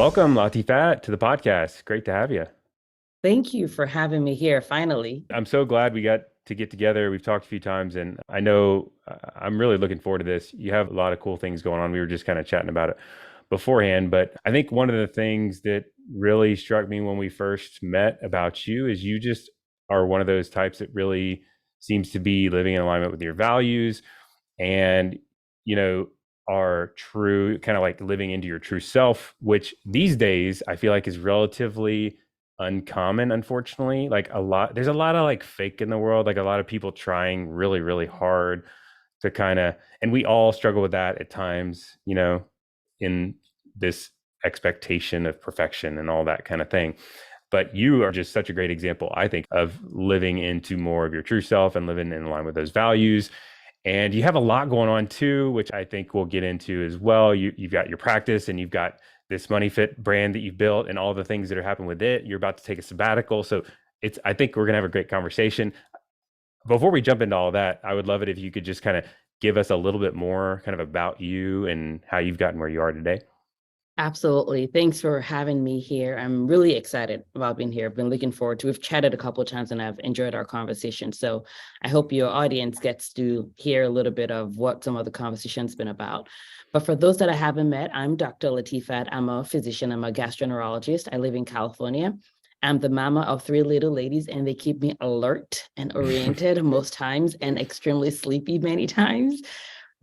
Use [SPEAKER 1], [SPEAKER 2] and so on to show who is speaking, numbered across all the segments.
[SPEAKER 1] Welcome, Latifat, to the podcast. Great to have you.
[SPEAKER 2] Thank you for having me here finally.
[SPEAKER 1] I'm so glad we got to get together. We've talked a few times, and I know I'm really looking forward to this. You have a lot of cool things going on. We were just kind of chatting about it beforehand, but I think one of the things that really struck me when we first met about you is you just are one of those types that really seems to be living in alignment with your values and, you know, are true, kind of like living into your true self, which these days I feel like is relatively uncommon, unfortunately. There's a lot of like fake in the world, like a lot of people trying really, really hard to kind of, and we all struggle with that at times, in this expectation of perfection and all that kind of thing. But you are just such a great example, I think, of living into more of your true self and living in line with those values. And you have a lot going on too, which I think we'll get into as well. You've got your practice and you've got this MoneyFit brand that you've built and all the things that are happening with it. You're about to take a sabbatical. So I think we're going to have a great conversation. Before we jump into all that, I would love it if you could just kind of give us a little bit more kind of about you and how you've gotten where you are today.
[SPEAKER 2] Absolutely. Thanks for having me here. I'm really excited about being here. I've been looking forward to. We've chatted a couple of times and I've enjoyed our conversation. So I hope your audience gets to hear a little bit of what some of the conversation's been about. But for those that I haven't met, I'm Dr. Latifat. I'm a physician. I'm a gastroenterologist. I live in California. I'm the mama of three little ladies, and they keep me alert and oriented most times and extremely sleepy many times.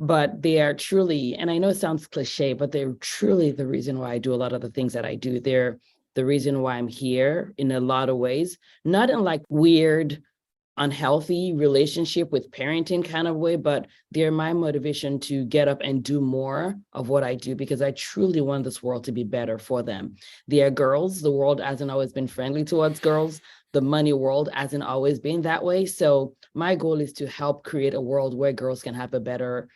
[SPEAKER 2] But they are truly, and I know it sounds cliche, but they're truly the reason why I do a lot of the things that I do. They're the reason why I'm here in a lot of ways, not in like weird, unhealthy relationship with parenting kind of way, but they're my motivation to get up and do more of what I do because I truly want this world to be better for them. They are girls. The world hasn't always been friendly towards girls. The money world hasn't always been that way. So my goal is to help create a world where girls can have a better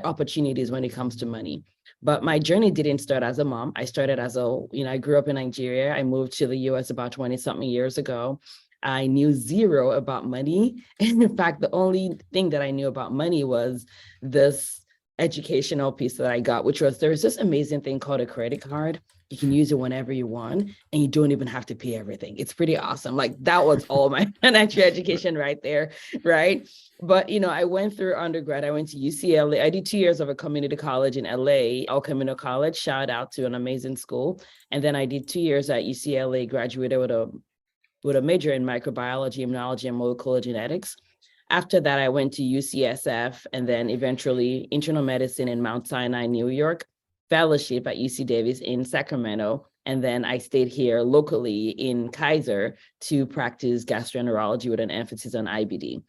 [SPEAKER 2] opportunities when it comes to money. But my journey didn't start as a mom. I started I grew up in Nigeria. I moved to the US about 20 something years ago. I knew zero about money. And in fact, the only thing that I knew about money was this educational piece that I got, which was there's this amazing thing called a credit card. You can use it whenever you want, and you don't even have to pay everything. It's pretty awesome. Like that was all my financial education right there, right? But I went through undergrad. I went to UCLA. I did 2 years of a community college in LA, El Camino College. Shout out to an amazing school. And then I did 2 years at UCLA. Graduated with a major in microbiology, immunology, and molecular genetics. After that, I went to UCSF and then eventually internal medicine in Mount Sinai, New York, fellowship at UC Davis in Sacramento. And then I stayed here locally in Kaiser to practice gastroenterology with an emphasis on IBD.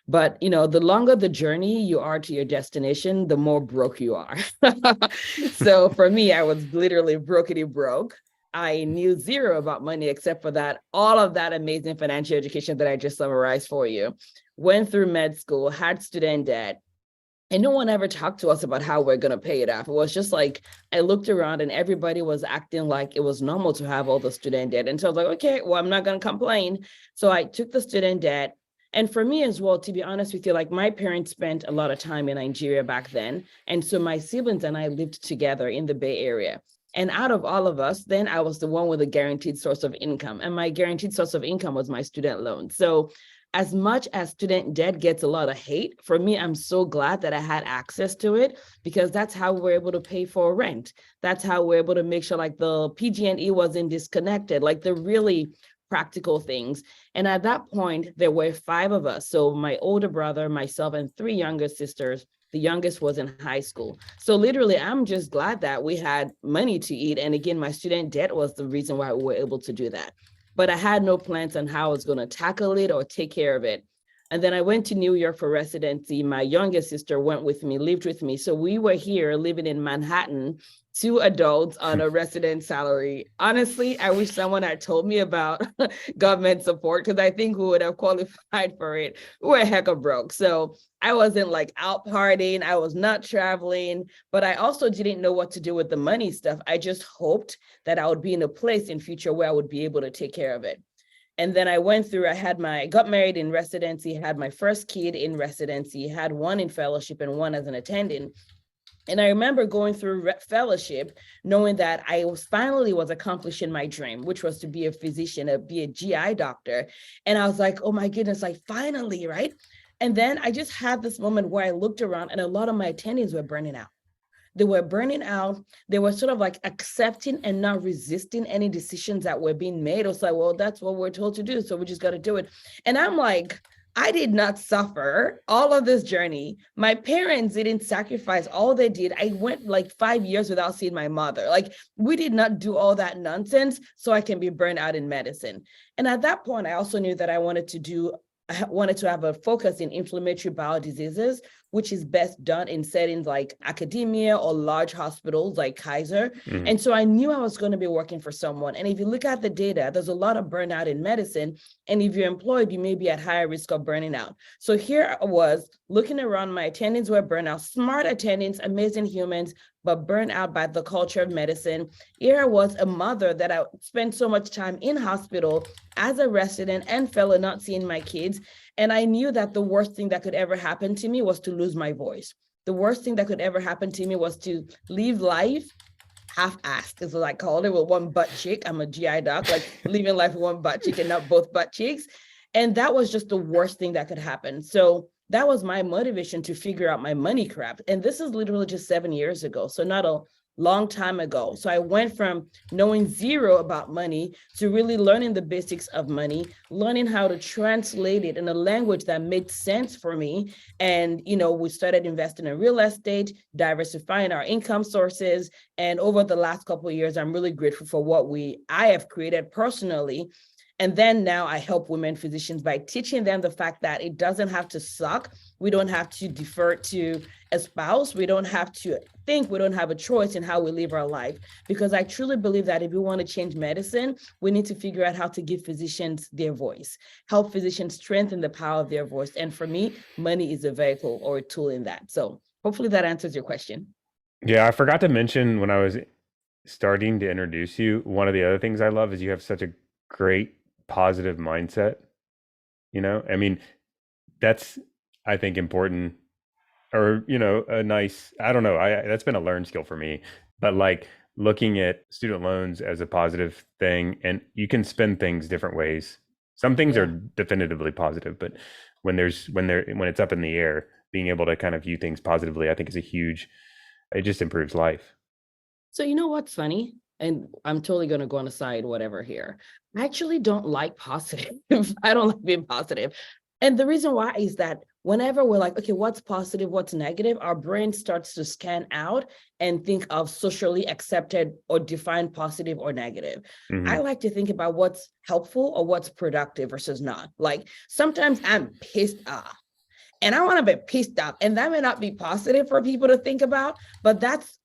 [SPEAKER 2] But, the longer the journey you are to your destination, the more broke you are. So for me, I was literally brokety broke. I knew zero about money except for all of that amazing financial education that I just summarized for you. Went through med school, had student debt, and no one ever talked to us about how we're going to pay it off. It was just like, I looked around and everybody was acting like it was normal to have all the student debt. And so I was like, okay, well, I'm not going to complain. So I took the student debt. And for me as well, to be honest with you, like my parents spent a lot of time in Nigeria back then. And so my siblings and I lived together in the Bay Area. And out of all of us, then I was the one with a guaranteed source of income. And my guaranteed source of income was my student loan. So as much as student debt gets a lot of hate, for me, I'm so glad that I had access to it because that's how we're able to pay for rent. That's how we're able to make sure like the PG&E wasn't disconnected, like the really practical things. And at that point, there were 5 of us. So my older brother, myself, and 3 younger sisters. The youngest was in high school. So literally, I'm just glad that we had money to eat. And again, my student debt was the reason why we were able to do that. But I had no plans on how I was going to tackle it or take care of it. And then I went to New York for residency. My youngest sister went with me, lived with me. So we were here living in Manhattan, 2 adults on a resident salary. Honestly, I wish someone had told me about government support because I think we would have qualified for it. We were a heck of broke. So I wasn't like out partying. I was not traveling, but I also didn't know what to do with the money stuff. I just hoped that I would be in a place in future where I would be able to take care of it. And then I got married in residency, had my first kid in residency, had one in fellowship and one as an attending. And I remember going through fellowship, knowing that I was accomplishing my dream, which was to be a physician, be a GI doctor. And I was like, oh my goodness, like finally, right? And then I just had this moment where I looked around and a lot of my attendees were burning out. They were burning out. They were sort of like accepting and not resisting any decisions that were being made. It was like, well, that's what we're told to do, so we just got to do it. And I'm like, I did not suffer all of this journey. My parents didn't sacrifice all they did. I went like 5 years without seeing my mother. Like, we did not do all that nonsense so I can be burned out in medicine. And at that point, I also knew that I wanted to have a focus in inflammatory bowel diseases, which is best done in settings like academia or large hospitals like Kaiser.
[SPEAKER 1] Mm-hmm.
[SPEAKER 2] And so I knew I was going to be working for someone. And if you look at the data, there's a lot of burnout in medicine. And if you're employed, you may be at higher risk of burning out. So here I was looking around, my attendings were burnout, smart attendings, amazing humans, but burned out by the culture of medicine. Here I was, a mother that I spent so much time in hospital as a resident and fellow, not seeing my kids. And I knew that the worst thing that could ever happen to me was to lose my voice. The worst thing that could ever happen to me was to leave life half-assed, is what I called it, with one butt cheek. I'm a GI doc, like living life with one butt cheek and not both butt cheeks. And that was just the worst thing that could happen. So that was my motivation to figure out my money crap. And this is literally just 7 years ago. So not a long time ago. So I went from knowing zero about money to really learning the basics of money, learning how to translate it in a language that made sense for me. And, we started investing in real estate, diversifying our income sources. And over the last couple of years, I'm really grateful for what I have created personally. And then now I help women physicians by teaching them the fact that it doesn't have to suck. We don't have to defer to a spouse. We don't have to think we don't have a choice in how we live our life. Because I truly believe that if we want to change medicine, we need to figure out how to give physicians their voice, help physicians strengthen the power of their voice. And for me, money is a vehicle or a tool in that. So hopefully that answers your question.
[SPEAKER 1] Yeah, I forgot to mention when I was starting to introduce you, one of the other things I love is you have such a great positive mindset. I mean, that's, I think, important, or a nice, I don't know, that's been a learned skill for me, but like looking at student loans as a positive thing, and you can spend things different ways. Some things are definitively positive, but when it's up in the air, being able to kind of view things positively, I think is it just improves life.
[SPEAKER 2] So you know what's funny? And I'm totally going to go on a side, whatever here. I actually don't like positive. I don't like being positive. And the reason why is that whenever we're like, okay, what's positive, what's negative, our brain starts to scan out and think of socially accepted or defined positive or negative.
[SPEAKER 1] Mm-hmm.
[SPEAKER 2] I like to think about what's helpful or what's productive versus not. Like sometimes I'm pissed off and I want to be pissed off. And that may not be positive for people to think about, but that's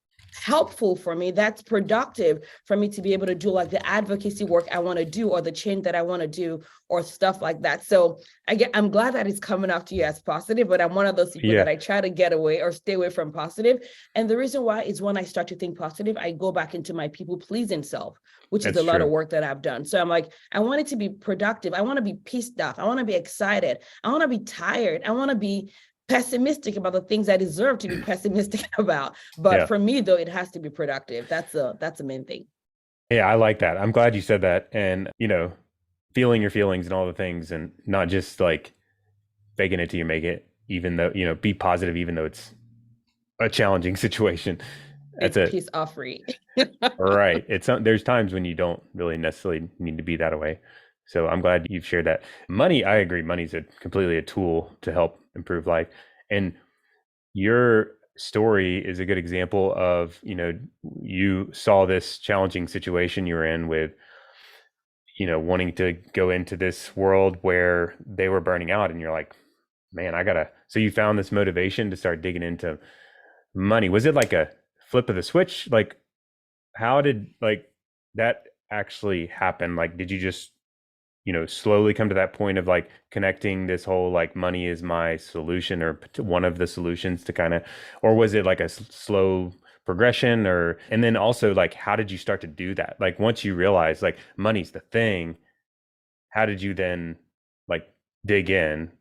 [SPEAKER 2] helpful for me. That's productive for me to be able to do like the advocacy work I want to do, or the change that I want to do, or stuff like that. So I'm glad that it's coming off to you as positive, but I'm one of those people that I try to get away or stay away from positive. And the reason why is when I start to think positive, I go back into my people pleasing self, which is a lot of work that I've done. So I'm like, I want it to be productive. I want to be pissed off. I want to be excited. I want to be tired. I want to be pessimistic about the things I deserve to be pessimistic about. But for me, though, it has to be productive. That's the main thing.
[SPEAKER 1] Yeah, I like that. I'm glad you said that. And, feeling your feelings and all the things, and not just like faking it till you make it, even though, be positive, even though it's a challenging situation. That's it.
[SPEAKER 2] Peace off free.
[SPEAKER 1] Right. There's times when you don't really necessarily need to be that way. So I'm glad you've shared that. Money, I agree. Money's completely a tool to help improve life. And your story is a good example of, you saw this challenging situation you were in with, wanting to go into this world where they were burning out, and you're like, man, so you found this motivation to start digging into money. Was it like a flip of the switch? Like, how did that actually happen? Like, did you just slowly come to that point of like connecting this whole like money is my solution, or one of the solutions to kind of, or was it like a slow progression? And then also, like, how did you start to do that? Like, once you realize like money's the thing, how did you then like dig in?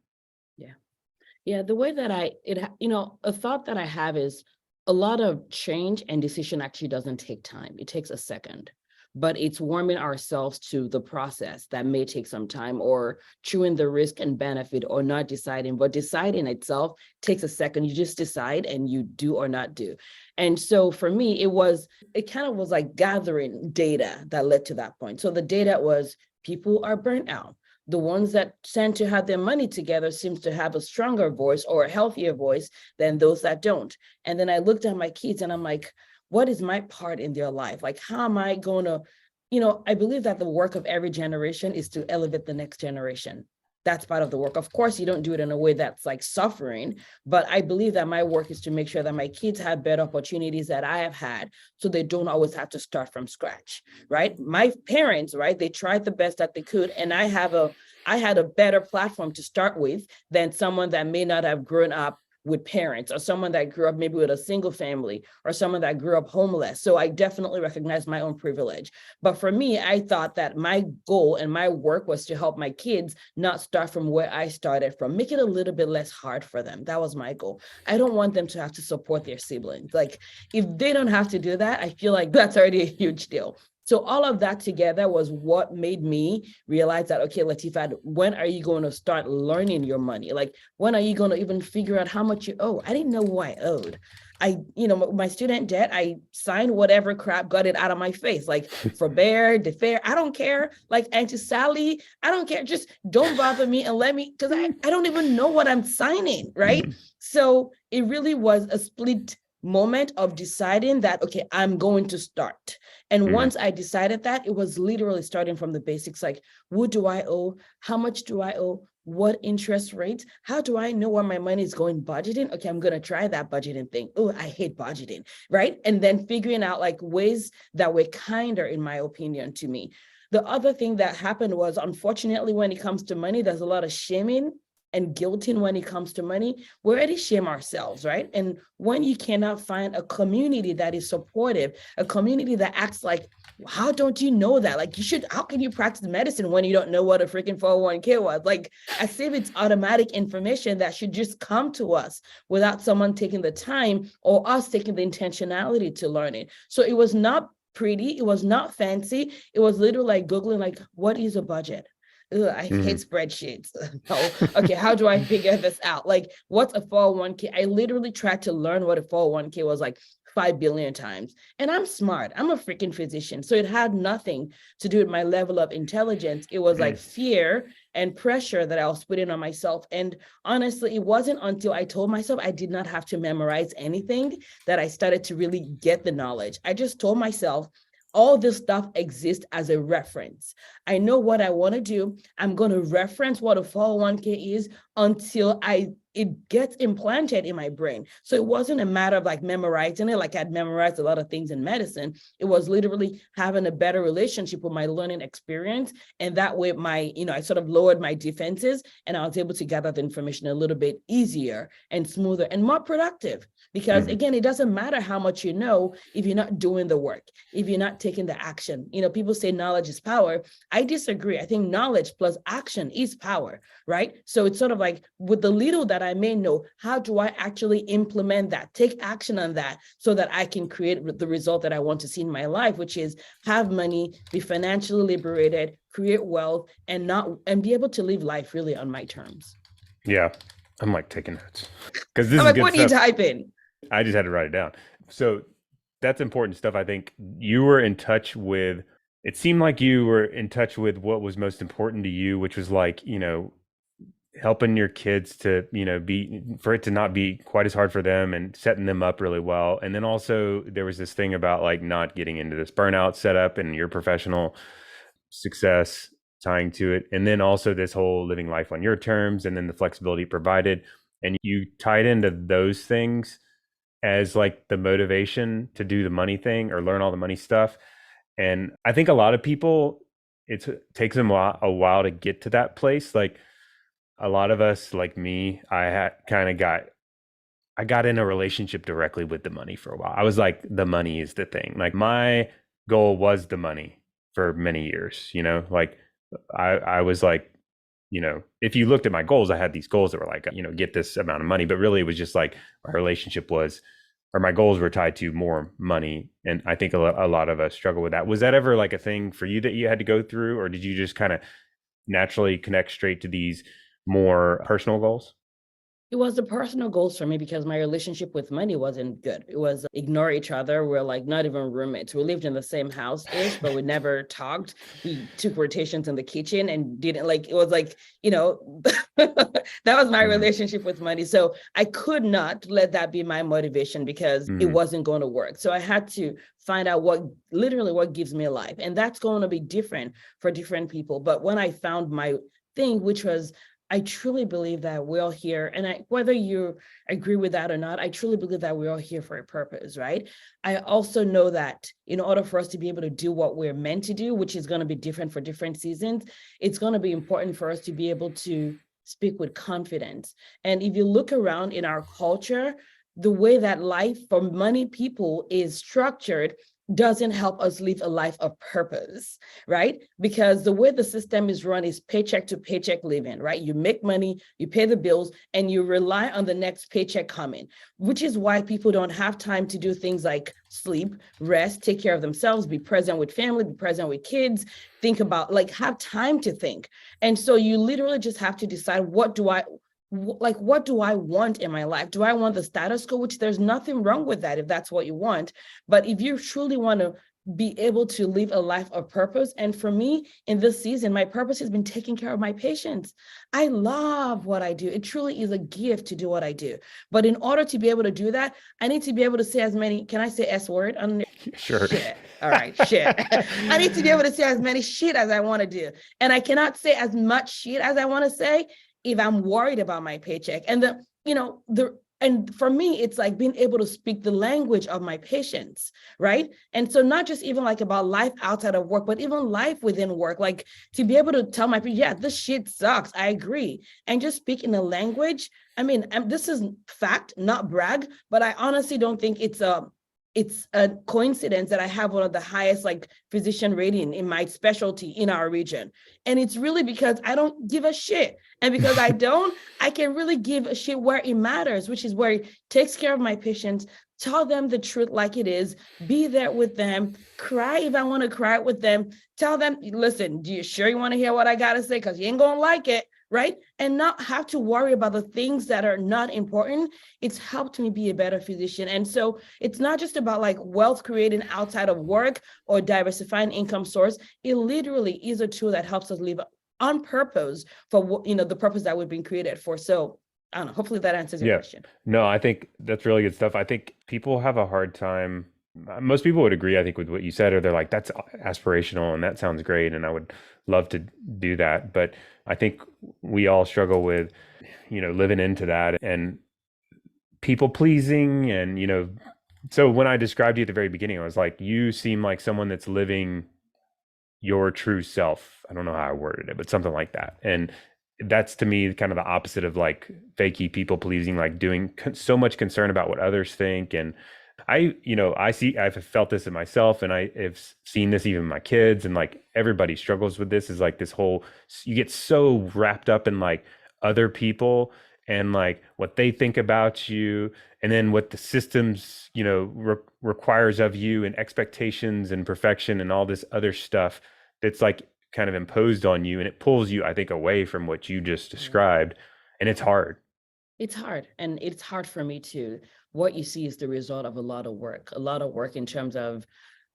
[SPEAKER 2] Yeah. The way that a thought that I have is, A lot of change and decision actually doesn't take time. It takes a second, but it's warming ourselves to the process that may take some time, or chewing the risk and benefit, or not deciding. But deciding itself takes a second. You just decide and you do or not do. And so for me, it kind of was like gathering data that led to that point. So the data was, people are burnt out. The ones that tend to have their money together seems to have a stronger voice or a healthier voice than those that don't. And then I looked at my kids and I'm like, what is my part in their life? Like, how am I going to, I believe that the work of every generation is to elevate the next generation. That's part of the work. Of course, you don't do it in a way that's like suffering, but I believe that my work is to make sure that my kids have better opportunities that I have had, so they don't always have to start from scratch, right? My parents, right, they tried the best that they could, and I had a better platform to start with than someone that may not have grown up with parents, or someone that grew up maybe with a single family, or someone that grew up homeless. So I definitely recognize my own privilege. But for me, I thought that my goal and my work was to help my kids not start from where I started from, make it a little bit less hard for them. That was my goal. I don't want them to have to support their siblings. Like, if they don't have to do that, I feel like that's already a huge deal. So all of that together was what made me realize that, okay, Latifat, when are you going to start learning your money? Like, when are you going to even figure out how much you owe? I didn't know who I owed. My student debt, I signed whatever crap, got it out of my face. Like, forbear, defer, I don't care. Like, Auntie Sally, I don't care. Just don't bother me and let me, because I don't even know what I'm signing, right? So it really was a split moment of deciding that, okay, I'm going to start. And once I decided that, it was literally starting from the basics, like, what do I owe? How much do I owe? What interest rates? How do I know where my money is going? Budgeting. Okay, I'm going to try that budgeting thing. Oh, I hate budgeting, right? And then figuring out like ways that were kinder, in my opinion, to me. The other thing that happened was, unfortunately, when it comes to money, there's a lot of shaming and guilting when it comes to money. We already shame ourselves, right? And when you cannot find a community that is supportive, a community that acts like, how don't you know that? Like, how can you practice medicine when you don't know what a freaking 401k was? Like, as if it's automatic information that should just come to us without someone taking the time or us taking the intentionality to learn it. So it was not pretty. It was not fancy. It was literally like Googling, like, what is a budget? Ugh, I hate spreadsheets. No. Okay, how do I figure this out? Like, what's a 401k? I literally tried to learn what a 401k was like 5 billion times. And I'm smart. I'm a freaking physician. So it had nothing to do with my level of intelligence. It was like fear and pressure that I was putting on myself. And honestly, it wasn't until I told myself I did not have to memorize anything that I started to really get the knowledge. I just told myself, all this stuff exists as a reference. I know what I want to do. I'm going to reference what a 401k is until it gets implanted in my brain. So it wasn't a matter of like memorizing it, like I'd memorized a lot of things in medicine. It was literally having a better relationship with my learning experience. And that way I sort of lowered my defenses, and I was able to gather the information a little bit easier and smoother and more productive. Because again, it doesn't matter how much you know if you're not doing the work, if you're not taking the action. People say knowledge is power. I disagree. I think knowledge plus action is power, right? So it's sort of like, with the little that I may know, how do I actually implement that, take action on that, so that I can create the result that I want to see in my life, which is have money, be financially liberated, create wealth, and be able to live life really on my terms.
[SPEAKER 1] Yeah. I'm like taking notes because this
[SPEAKER 2] I'm
[SPEAKER 1] is
[SPEAKER 2] like,
[SPEAKER 1] good
[SPEAKER 2] what
[SPEAKER 1] stuff.
[SPEAKER 2] are you typing?
[SPEAKER 1] I just had to write it down. So that's important stuff. I think you were in touch with, it seemed like you were in touch with what was most important to you, which was like, helping your kids to, for it to not be quite as hard for them and setting them up really well. And then also there was this thing about like not getting into this burnout setup and your professional success tying to it. And then also this whole living life on your terms, and then the flexibility provided. And you tied into those things as like the motivation to do the money thing or learn all the money stuff. And I think a lot of people, it takes them a while to get to that place. Like a lot of us, like me, I got in a relationship directly with the money for a while. I was like, the money is the thing. Like my goal was the money for many years, like I was like, if you looked at my goals, I had these goals that were like, get this amount of money, but really it was just like my relationship was or my goals were tied to more money. And I think a lot of us struggle with that. Was that ever like a thing for you that you had to go through, or did you just kind of naturally connect straight to these more personal goals?
[SPEAKER 2] It was the personal goals for me because my relationship with money wasn't good. It was ignore each other. We're like not even roommates. We lived in the same house-ish, but we never talked. We took rotations in the kitchen and didn't like, it was like, that was my
[SPEAKER 1] Mm,
[SPEAKER 2] relationship with money. So I could not let that be my motivation because it
[SPEAKER 1] mm,
[SPEAKER 2] wasn't going to work. So I had to find out what gives me life. And that's going to be different for different people. But when I found my thing, which was I truly believe that we're all here, and whether you agree with that or not, I truly believe that we're all here for a purpose, right? I also know that in order for us to be able to do what we're meant to do, which is going to be different for different seasons, it's going to be important for us to be able to speak with confidence. And if you look around in our culture, the way that life for many people is structured doesn't help us live a life of purpose, right? Because the way the system is run is paycheck to paycheck living, right? You make money, you pay the bills, and you rely on the next paycheck coming, which is why people don't have time to do things like sleep, rest, take care of themselves, be present with family, be present with kids, think about, like, have time to think. And so you literally just have to decide, what do I want in my life? Do I want the status quo? Which there's nothing wrong with that if that's what you want. But if you truly want to be able to live a life of purpose, and for me in this season, my purpose has been taking care of my patients. I love what I do. It truly is a gift to do what I do. But in order to be able to do that, I need to be able to say as many, can I say S word?
[SPEAKER 1] sure.
[SPEAKER 2] Shit. All right, shit. I need to be able to say as many shit as I want to do. And I cannot say as much shit as I want to say if I'm worried about my paycheck. And and for me, it's like being able to speak the language of my patients, right? And so not just even like about life outside of work, but even life within work, like to be able to tell my people, yeah, this shit sucks. I agree. And just speak in a language. I mean, this is fact, not brag, but I honestly don't think it's a coincidence that I have one of the highest like physician rating in my specialty in our region. And it's really because I don't give a shit. And because I don't, I can really give a shit where it matters, which is where it takes care of my patients, tell them the truth like it is, be there with them, cry if I want to cry with them, tell them, listen, do you sure you want to hear what I got to say? Because you ain't going to like it. Right? And not have to worry about the things that are not important. It's helped me be a better physician. And so it's not just about like wealth creating outside of work or diversifying income source. It literally is a tool that helps us live on purpose for the purpose that we've been created for. So I don't know, hopefully that answers your
[SPEAKER 1] Yeah.
[SPEAKER 2] question.
[SPEAKER 1] No, I think that's really good stuff. I think people have a hard time. Most people would agree, I think, with what you said, or they're like, that's aspirational and that sounds great. And I would love to do that. But I think we all struggle with, living into that and people pleasing. And, so when I described you at the very beginning, I was like, you seem like someone that's living your true self. I don't know how I worded it, but something like that. And that's to me kind of the opposite of like fakey people pleasing, like doing so much concern about what others think. And I've felt this in myself, and I have seen this even in my kids, and like everybody struggles with this, is like this whole, you get so wrapped up in like other people and like what they think about you, and then what the systems, requires of you, and expectations and perfection and all this other stuff that's like kind of imposed on you, and it pulls you, I think, away from what you just described, and it's hard.
[SPEAKER 2] It's hard. And it's hard for me too. What you see is the result of a lot of work in terms of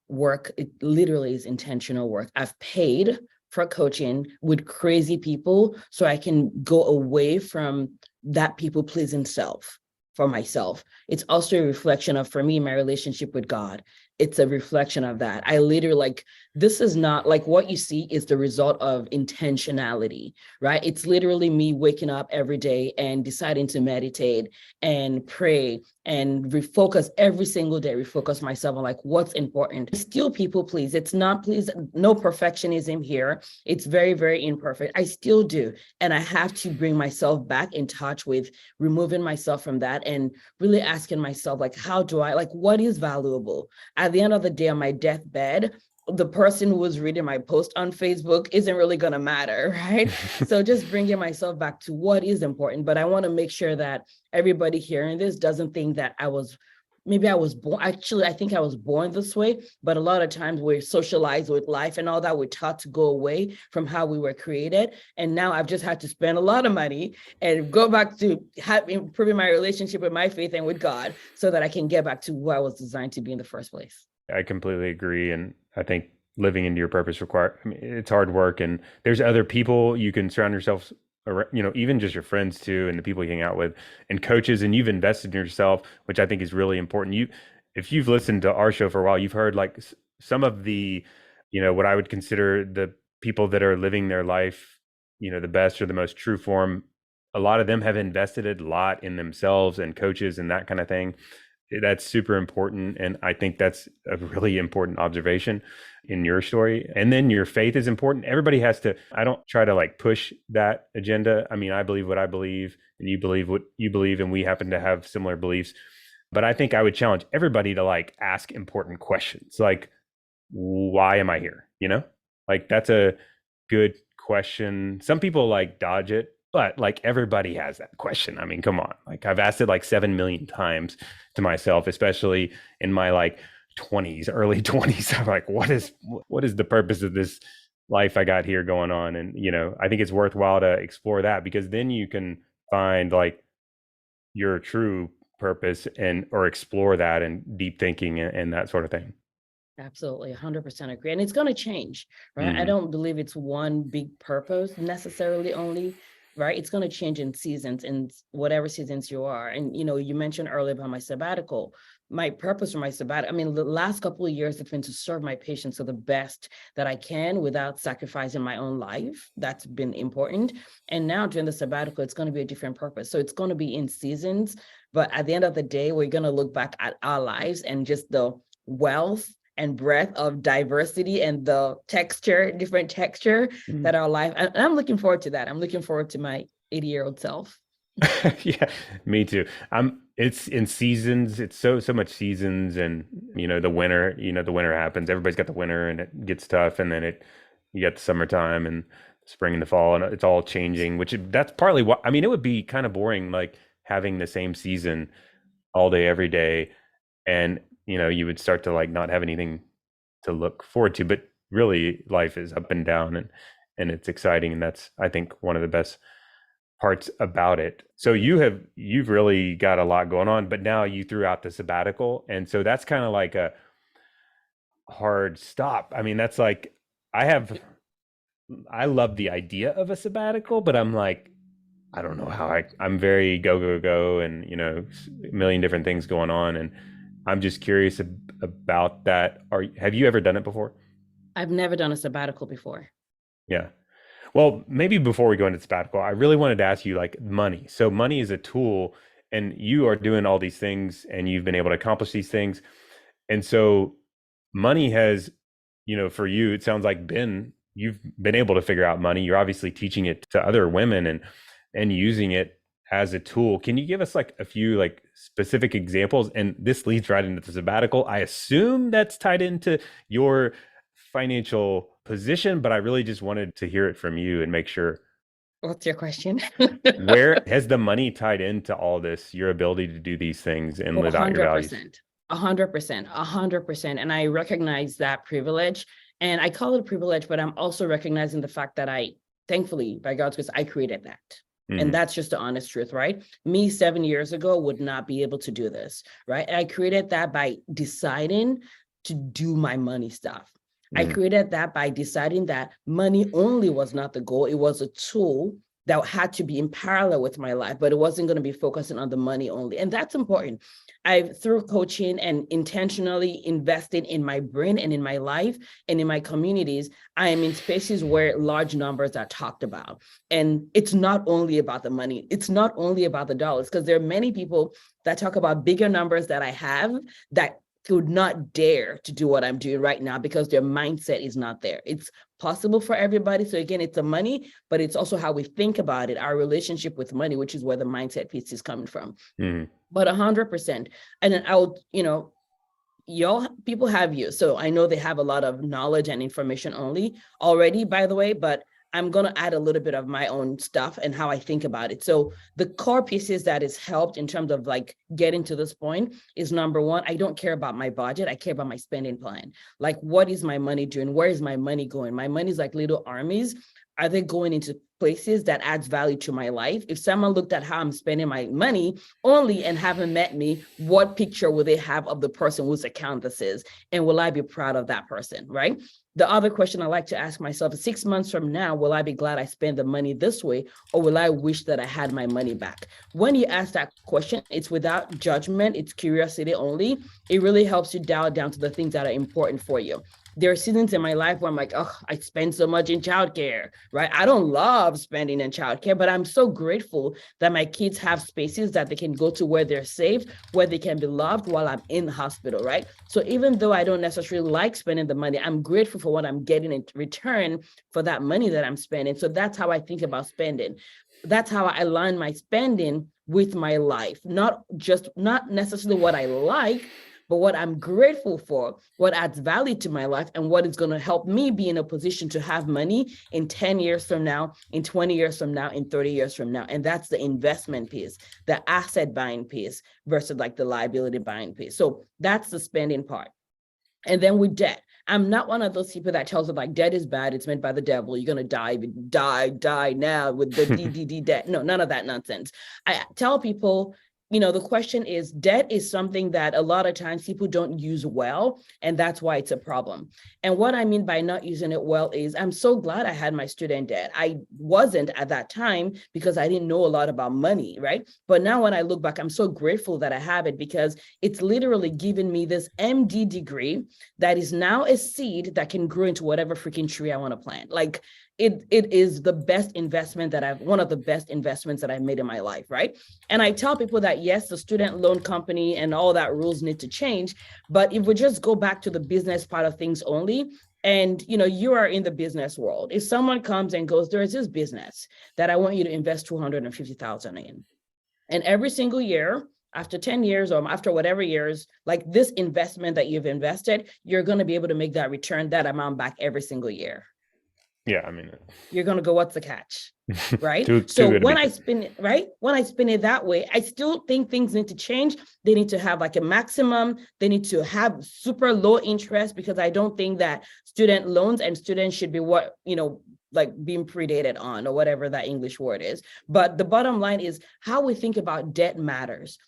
[SPEAKER 2] work. It literally is intentional work. I've paid for coaching with crazy people so I can go away from that people pleasing self for myself. It's also a reflection of, for me, my relationship with God. It's a reflection of that. I literally like, this is not like what you see is the result of intentionality, right? It's literally me waking up every day and deciding to meditate and pray and refocus every single day, refocus myself on like what's important. Still people please. It's not please, no perfectionism here. It's very, very imperfect. I still do. And I have to bring myself back in touch with removing myself from that and really asking myself, like, how do I, like, what is valuable? At the end of the day, on my deathbed, the person who was reading my post on Facebook isn't really going to matter, right? So just bringing myself back to what is important. But I want to make sure that everybody hearing this doesn't think that I was maybe I was born, actually, I think I was born this way, but a lot of times we're socialized with life and all that. We're taught to go away from how we were created. And now I've just had to spend a lot of money and go back to improving my relationship with my faith and with God so that I can get back to who I was designed to be in the first place.
[SPEAKER 1] I completely agree. And I think living into your purpose it's hard work, and there's other people you can surround yourself around, even just your friends too, and the people you hang out with and coaches, and you've invested in yourself, which I think is really important. If you've listened to our show for a while, you've heard like some of the, what I would consider the people that are living their life, the best or the most true form. A lot of them have invested a lot in themselves and coaches and that kind of thing. That's super important. And I think that's a really important observation in your story. And then your faith is important. Everybody has to, I don't try to like push that agenda. I mean, I believe what I believe and you believe what you believe, and we happen to have similar beliefs. But I think I would challenge everybody to like ask important questions. Like, why am I here? Like that's a good question. Some people like dodge it, but like everybody has that question. I mean, come on. Like I've asked it like 7 million times to myself, especially in my like 20s, early 20s. I'm like, what is the purpose of this life I got here going on? And, I think it's worthwhile to explore that, because then you can find like your true purpose or explore that and deep thinking and that sort of thing.
[SPEAKER 2] Absolutely, 100% agree. And it's going to change, right?
[SPEAKER 1] Mm-hmm.
[SPEAKER 2] I don't believe it's one big purpose necessarily only, right? It's going to change in seasons, in whatever seasons you are. And, you mentioned earlier about my sabbatical. My purpose for my sabbatical, I mean, the last couple of years have been to serve my patients to the best that I can without sacrificing my own life. That's been important. And now during the sabbatical, it's going to be a different purpose. So it's going to be in seasons. But at the end of the day, we're going to look back at our lives and just the wealth and breadth of diversity and the different texture that our life, and I'm looking forward to that. I'm looking forward to my 80-year-old self.
[SPEAKER 1] Yeah, me too. It's in seasons. It's so much seasons, and the winter happens. Everybody's got the winter, and it gets tough, and then you get the summertime and spring and the fall, and it's all changing. That's partly what I mean. It would be kind of boring, like having the same season all day, every day, and you would start to like not have anything to look forward to. But really, life is up and down, and it's exciting, and that's, I think, one of the best parts about it. So you've really got a lot going on, but now you threw out the sabbatical, and so that's kind of like a hard stop. I mean, that's like I love the idea of a sabbatical, but I'm like, I don't know how I'm very go, and a million different things going on, and I'm just curious about that. Have you ever done it before?
[SPEAKER 2] I've never done a sabbatical before.
[SPEAKER 1] Yeah. Well, maybe before we go into sabbatical, I really wanted to ask you like money. So money is a tool, and you are doing all these things, and you've been able to accomplish these things. And so money has, for you, it sounds like you've been able to figure out money. You're obviously teaching it to other women and using it as a tool. Can you give us like a few like specific examples? And this leads right into the sabbatical. I assume that's tied into your financial position, but I really just wanted to hear it from you and make sure.
[SPEAKER 2] What's your question?
[SPEAKER 1] Where has the money tied into all this, your ability to do these things and live out your values?
[SPEAKER 2] 100%. And I recognize that privilege, and I call it a privilege, but I'm also recognizing the fact that thankfully, by God's grace, I created that. Mm-hmm. And that's just the honest truth, right? Me 7 years ago would not be able to do this, right? And I created that by deciding to do my money stuff. I created that by deciding that money only was not the goal. It was a tool that had to be in parallel with my life, but it wasn't going to be focusing on the money only. And that's important. Through coaching and intentionally investing in my brain and in my life and in my communities, I am in spaces where large numbers are talked about. And it's not only about the money. It's not only about the dollars, because there are many people that talk about bigger numbers that I have that could not dare to do what I'm doing right now because their mindset is not there. It's possible for everybody. So again, it's the money, but it's also how we think about it, our relationship with money, which is where the mindset piece is coming from. But 100%. And then y'all people have you. So I know they have a lot of knowledge and information already, by the way, but I'm going to add a little bit of my own stuff and how I think about it. So the core pieces that has helped in terms of like getting to this point is, number one, I don't care about my budget. I care about my spending plan. Like, what is my money doing? Where is my money going? My money is like little armies. Are they going into places that adds value to my life? If someone looked at how I'm spending my money only and haven't met me, what picture will they have of the person whose account this is? And will I be proud of that person, right? The other question I like to ask myself is, 6 months from now, will I be glad I spent the money this way, or will I wish that I had my money back? When you ask that question, it's without judgment, it's curiosity only. It really helps you dial down to the things that are important for you. There are seasons in my life where I'm like, oh, I spend so much in childcare, right? I don't love spending in childcare, but I'm so grateful that my kids have spaces that they can go to where they're safe, where they can be loved while I'm in the hospital, right? So even though I don't necessarily like spending the money, I'm grateful for what I'm getting in return for that money that I'm spending. So that's how I think about spending. That's how I align my spending with my life, not necessarily what I like, but what I'm grateful for, what adds value to my life, and what is going to help me be in a position to have money in 10 years from now, in 20 years from now, in 30 years from now. And that's the investment piece, the asset buying piece versus like the liability buying piece. So that's the spending part. And then with debt, I'm not one of those people that tells them like debt is bad, it's meant by the devil, you're going to die now with the DDD debt. No, none of that nonsense. I tell people, the question is, debt is something that a lot of times people don't use well, and that's why it's a problem. And what I mean by not using it well is, I'm so glad I had my student debt. I wasn't at that time because I didn't know a lot about money, right? But now when I look back, I'm so grateful that I have it, because it's literally given me this MD degree that is now a seed that can grow into whatever freaking tree I want to plant. Like, it is the best investment one of the best investments that I've made in my life, right? And I tell people that, yes, the student loan company and all that rules need to change, but if we just go back to the business part of things only, and you are in the business world, if someone comes and goes, there is this business that I want you to invest $250,000 in, and every single year, after 10 years or after whatever years, like this investment that you've invested, you're going to be able to make that return, that amount back every single year.
[SPEAKER 1] Yeah, I mean,
[SPEAKER 2] you're going to go, what's the catch? Right?
[SPEAKER 1] So
[SPEAKER 2] when I spin it, right? When I spin it that way, I still think things need to change. They need to have like a maximum. They need to have super low interest, because I don't think that student loans and students should be like being predated on, or whatever that English word is. But the bottom line is, how we think about debt matters.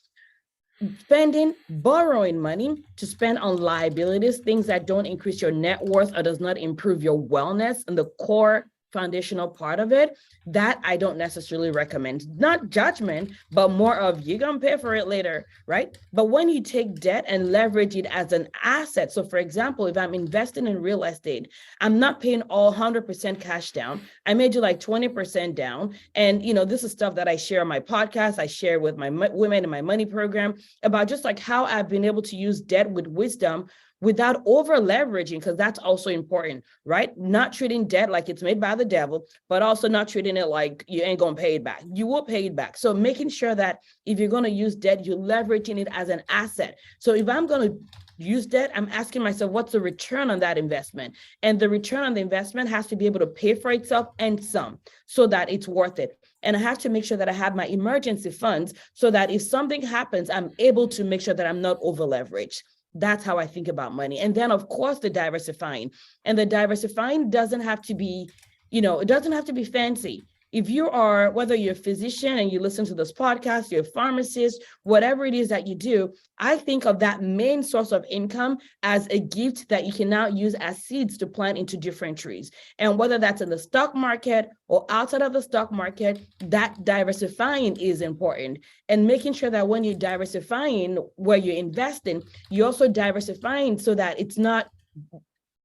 [SPEAKER 2] Borrowing money to spend on liabilities, things that don't increase your net worth or does not improve your wellness and the core foundational part of it, that I don't necessarily recommend. Not judgment, but more of, you're going to pay for it later, right? But when you take debt and leverage it as an asset, so for example, if I'm investing in real estate, I'm not paying all 100% cash down. I may do like 20% down. And, this is stuff that I share on my podcast. I share with my women in my money program about just like how I've been able to use debt with wisdom without over leveraging, because that's also important, right? Not treating debt like it's made by the devil, but also not treating it like you ain't gonna pay it back. You will pay it back. So making sure that if you're gonna use debt, you're leveraging it as an asset. So if I'm gonna use debt, I'm asking myself, what's the return on that investment? And the return on the investment has to be able to pay for itself and some, so that it's worth it. And I have to make sure that I have my emergency funds, so that if something happens, I'm able to make sure that I'm not over leveraged. That's how I think about money. And then, of course, the diversifying. And the diversifying doesn't have to be, it doesn't have to be fancy. If you are, whether you're a physician and you listen to this podcast, you're a pharmacist, whatever it is that you do, I think of that main source of income as a gift that you can now use as seeds to plant into different trees. And whether that's in the stock market or outside of the stock market, that diversifying is important. And making sure that when you're diversifying where you're investing, you're also diversifying so that it's not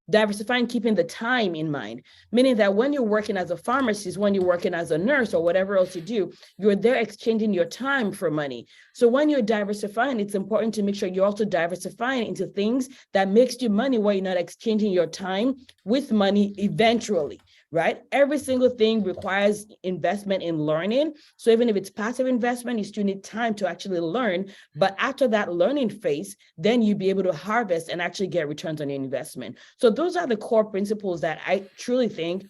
[SPEAKER 2] diversifying, keeping the time in mind, meaning that when you're working as a pharmacist, when you're working as a nurse or whatever else you do, you're there exchanging your time for money. So when you're diversifying, it's important to make sure you're also diversifying into things that makes you money, where you're not exchanging your time with money eventually, right? Every single thing requires investment in learning. So even if it's passive investment, you still need time to actually learn. But after that learning phase, then you'll be able to harvest and actually get returns on your investment. So those are the core principles that I truly think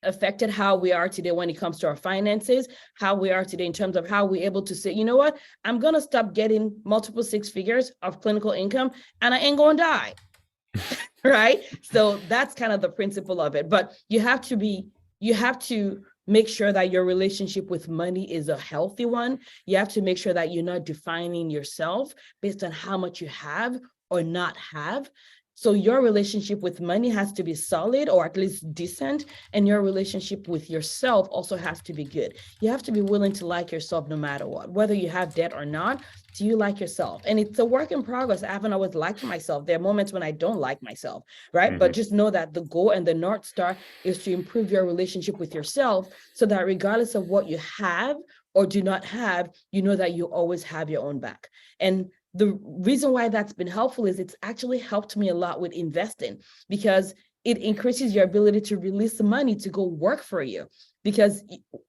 [SPEAKER 2] affected how we are today when it comes to our finances, how we are today in terms of how we're able to say, you know what, I'm going to stop getting multiple six figures of clinical income and I ain't going to die. Right? So that's kind of the principle of it. But you have to make sure that your relationship with money is a healthy one. You have to make sure that you're not defining yourself based on how much you have or not have. So your relationship with money has to be solid or at least decent, and your relationship with yourself also has to be good. You have to be willing to like yourself no matter what, whether you have debt or not. Do you like yourself? And it's a work in progress. I haven't always liked myself. There are moments when I don't like myself, right? But just know that the goal and the North Star is to improve your relationship with yourself so that regardless of what you have or do not have, you know that you always have your own back. And the reason why that's been helpful is it's actually helped me a lot with investing, because it increases your ability to release the money to go work for you. Because,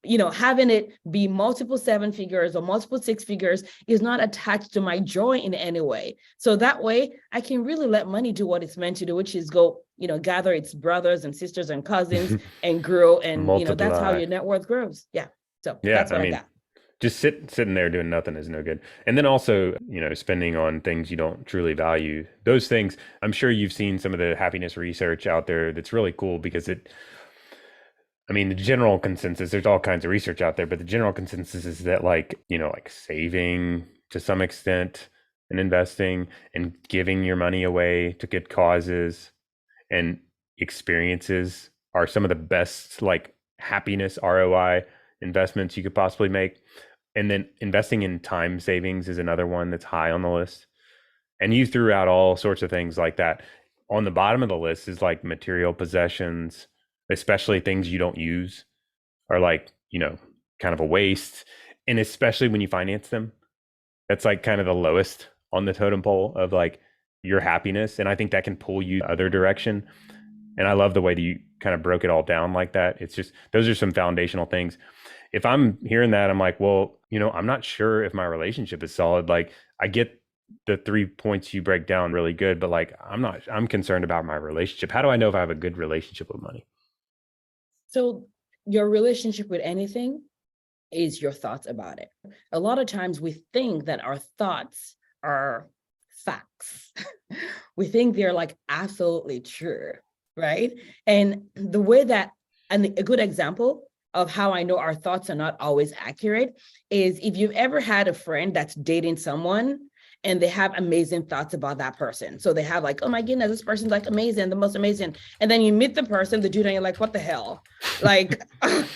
[SPEAKER 2] you know, having it be multiple seven figures or multiple six figures is not attached to my joy in any way. So that way I can really let money do what it's meant to do, which is go, you know, gather its brothers and sisters and cousins and grow. And, you know, that's how your net worth grows. Yeah. So that's what I got.
[SPEAKER 1] Just sitting there doing nothing is no good. And then also, you know, spending on things you don't truly value. Those things, I'm sure you've seen some of the happiness research out there that's really cool, because the general consensus, there's all kinds of research out there, but the general consensus is that, like, you know, like saving to some extent and investing and giving your money away to good causes and experiences are some of the best, like, happiness ROI investments you could possibly make. And then investing in time savings is another one that's high on the list. And you threw out all sorts of things like that. On the bottom of the list is like material possessions, especially things you don't use, are like, you know, kind of a waste. And especially when you finance them, that's like kind of the lowest on the totem pole of like your happiness. And I think that can pull you the other direction. And I love the way that you kind of broke it all down like that. It's just, those are some foundational things. If I'm hearing that, I'm like, well, you know, I'm not sure if my relationship is solid. Like, I get the 3 points you break down really good, but like, I'm concerned about my relationship. How do I know if I have a good relationship with money?
[SPEAKER 2] So your relationship with anything is your thoughts about it. A lot of times we think that our thoughts are facts. We think they're like absolutely true, right? And the way that, and a good example of how I know our thoughts are not always accurate is if you've ever had a friend that's dating someone and they have amazing thoughts about that person. So they have like, oh my goodness, this person's like amazing, the most amazing. And then you meet the person, the dude, and you're like, what the hell? Like,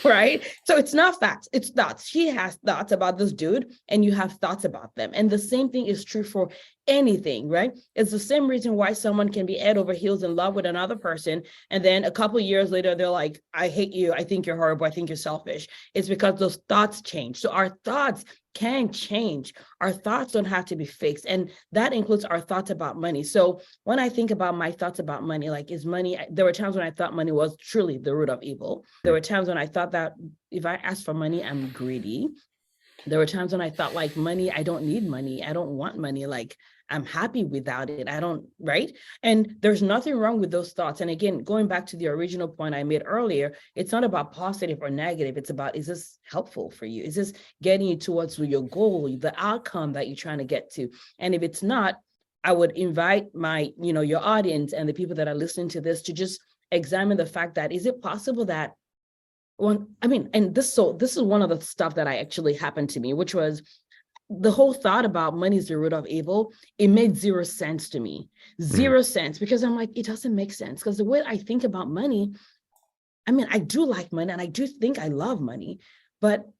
[SPEAKER 2] right? So it's not facts, it's thoughts. She has thoughts about this dude and you have thoughts about them. And the same thing is true for anything, right? It's the same reason why someone can be head over heels in love with another person. And then a couple of years later, they're like, I hate you. I think you're horrible. I think you're selfish. It's because those thoughts change. So our thoughts can change. Our thoughts don't have to be fixed. And that includes our thoughts about money. So when I think about my thoughts about money, like, is money, there were times when I thought money was truly the root of evil. There were times when I thought that if I ask for money, I'm greedy. There were times when I thought like money, I don't need money. I don't want money. Like, I'm happy without it. I don't, right? And there's nothing wrong with those thoughts. And again, going back to the original point I made earlier, it's not about positive or negative. It's about, is this helpful for you? Is this getting you towards your goal, the outcome that you're trying to get to? And if it's not, I would invite my, your audience and the people that are listening to this to just examine the fact that, is it possible that and this is one of the stuff that I actually happened to me, which was the whole thought about money is the root of evil. It made zero sense to me, zero sense, because I'm like, it doesn't make sense. Because the way I think about money, I do like money and I do think I love money, but